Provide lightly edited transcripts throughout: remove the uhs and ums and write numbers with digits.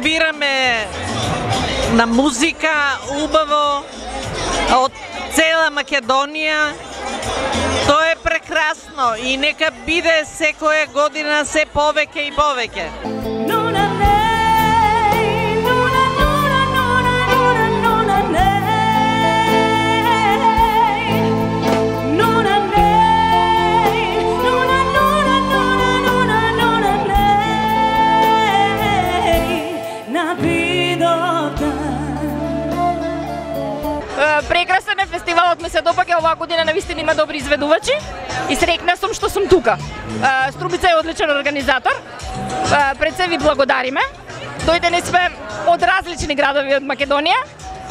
свираме на музика убаво од цела Македонија. Тоа е прекрасно и нека биде секоја година се повеќе и повеќе. Прекрасен е фестивалот, ми се допаѓа, оваа година навистина има добри изведувачи и среќна сум што сум тука. Струмица е одличен организатор, пред се ви благодариме. Дојдени сме од различни градови од Македонија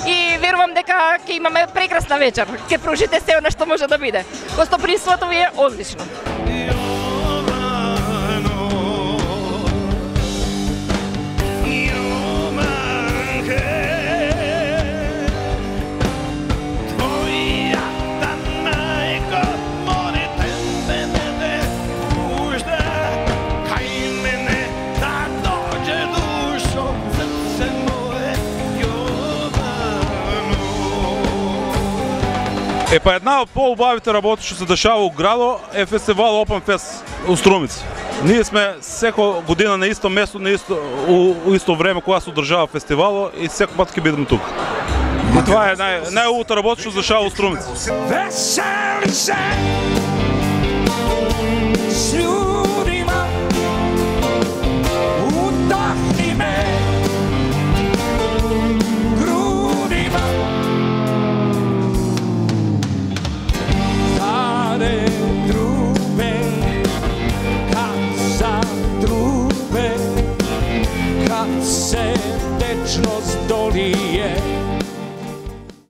и верувам дека ќе имаме прекрасна вечер. Ќе пружите се она што може да биде. Гостопримството ви е одлично. Па една од поубавите работи што се дешава у градо е фестивал Open Fest у Струмица. Ние сме секоја година на исто место, у исто време кога се одржава фестивалот и секој пат ќе бидеме тука. И това е најубавата работа што се дешава у Струмица. Se večnost dolije